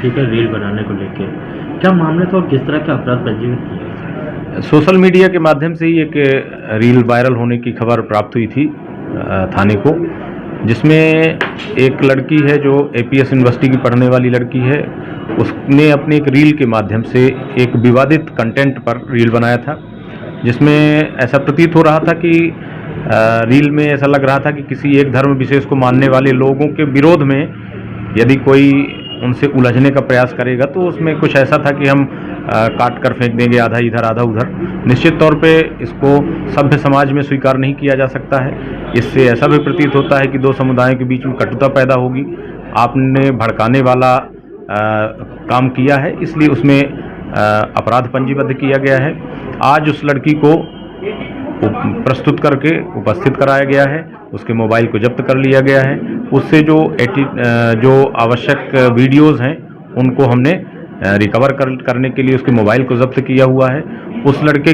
लड़की का रील बनाने को लेके क्या मामला था और किस तरह का अपराध पंजीकृत किया? सोशल मीडिया के माध्यम से ही एक रील वायरल होने की खबर प्राप्त हुई थी थाने को, जिसमें एक लड़की है जो एपीएस यूनिवर्सिटी की पढ़ने वाली लड़की है। उसने अपने एक रील के माध्यम से एक विवादित कंटेंट पर रील बनाया था, जिसमें ऐसा प्रतीत हो रहा था कि रील में ऐसा लग रहा था कि किसी एक धर्म विशेष को मानने वाले लोगों के विरोध में यदि कोई उनसे उलझने का प्रयास करेगा तो उसमें कुछ ऐसा था कि हम काट कर फेंक देंगे, आधा इधर आधा उधर। निश्चित तौर पे इसको सभ्य समाज में स्वीकार नहीं किया जा सकता है। इससे ऐसा भी प्रतीत होता है कि दो समुदायों के बीच में कटुता पैदा होगी। आपने भड़काने वाला काम किया है, इसलिए उसमें अपराध पंजीबद्ध किया गया है। आज उस लड़की को प्रस्तुत करके उपस्थित कराया गया है, उसके मोबाइल को जब्त कर लिया गया है। उससे जो आवश्यक वीडियोज़ हैं उनको हमने रिकवर करने के लिए उसके मोबाइल को जब्त किया हुआ है। उस लड़की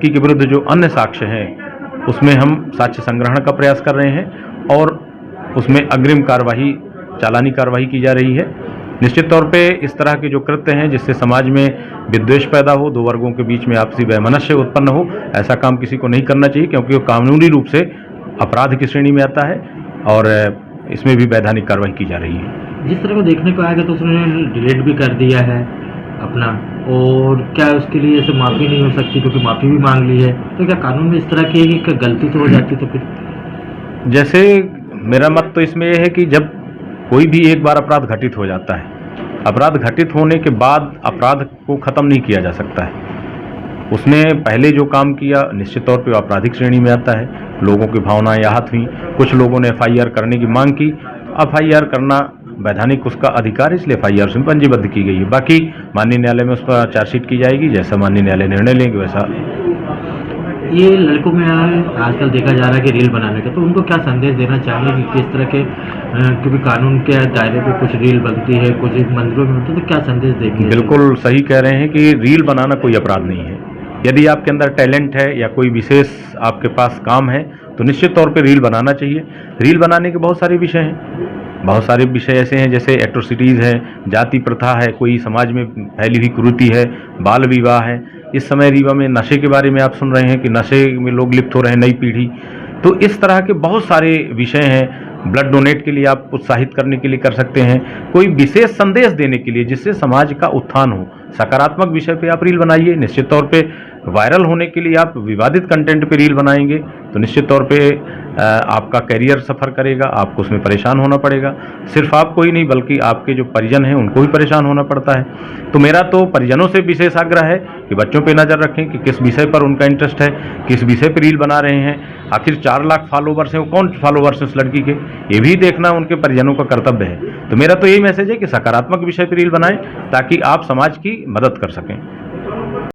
के विरुद्ध जो अन्य साक्ष्य हैं उसमें हम साक्ष्य संग्रहण का प्रयास कर रहे हैं और उसमें अग्रिम कार्रवाई, चालानी कार्रवाई की जा रही है। निश्चित तौर पे इस तरह के जो कृत्य हैं जिससे समाज में विद्वेष पैदा हो, दो वर्गों के बीच में आपसी वैमनस्य उत्पन्न हो, ऐसा काम किसी को नहीं करना चाहिए, क्योंकि वो कानूनी रूप से अपराध की श्रेणी में आता है और इसमें भी वैधानिक कार्रवाई की जा रही है। जिस तरह को देखने को आएगा तो उसने डिलीट भी कर दिया है अपना, और क्या उसके लिए ऐसे माफ़ी नहीं हो सकती क्योंकि माफ़ी भी मांग ली है, तो क्या कानून में इस तरह की गलती तो हो जाती तो फिर? जैसे मेरा मत तो इसमें यह है कि जब कोई भी एक बार अपराध घटित हो जाता है, अपराध घटित होने के बाद अपराध को ख़त्म नहीं किया जा सकता है। उसने पहले जो काम किया निश्चित तौर पे आपराधिक श्रेणी में आता है। लोगों की भावनाएं आहत हुई, कुछ लोगों ने एफआईआर करने की मांग की। एफआईआर करना वैधानिक उसका अधिकार, इसलिए एफआईआर उसमें पंजीबद्ध की गई है। बाकी माननीय न्यायालय में उस पर चार्जशीट की जाएगी, जैसा माननीय न्यायालय निर्णय लेंगे वैसा। ये लड़कों में आजकल देखा जा रहा है कि रील बनाने का, तो उनको क्या संदेश देना चाहिए कि किस तरह के, क्योंकि कानून के दायरे पे कुछ रील बनती है, कुछ मंदिरों में बनती है, तो क्या संदेश देंगे? बिल्कुल सही कह रहे हैं कि रील बनाना कोई अपराध नहीं है। यदि आपके अंदर टैलेंट है या कोई विशेष आपके पास काम है तो निश्चित तौर पे रील बनाना चाहिए। रील बनाने के बहुत सारे विषय हैं, बहुत सारे विषय ऐसे हैं जैसे एट्रोसिटीज़ है, जाति प्रथा है, कोई समाज में फैली हुई कुरीति है, बाल विवाह है। इस समय रीवा में नशे के बारे में आप सुन रहे हैं कि नशे में लोग लिप्त हो रहे हैं, नई पीढ़ी। तो इस तरह के बहुत सारे विषय हैं। ब्लड डोनेट के लिए आप उत्साहित करने के लिए कर सकते हैं, कोई विशेष संदेश देने के लिए जिससे समाज का उत्थान हो, सकारात्मक विषय पे आप रील बनाइए। निश्चित तौर पे वायरल होने के लिए आप विवादित कंटेंट पे रील बनाएंगे तो निश्चित तौर पे आपका करियर सफ़र करेगा, आपको उसमें परेशान होना पड़ेगा। सिर्फ आपको ही नहीं बल्कि आपके जो परिजन हैं उनको भी परेशान होना पड़ता है। तो मेरा तो परिजनों से विशेष आग्रह है कि बच्चों पे नज़र रखें कि किस विषय पर उनका इंटरेस्ट है, किस विषय पर रील बना रहे हैं। आखिर 4 लाख फॉलोवर्स हैं, वो कौन फॉलोवर्स हैं उस लड़की के, ये भी देखना उनके परिजनों का कर्तव्य है। तो मेरा तो यही मैसेज है कि सकारात्मक विषय पर रील बनाएं ताकि आप समाज की मदद कर सकें।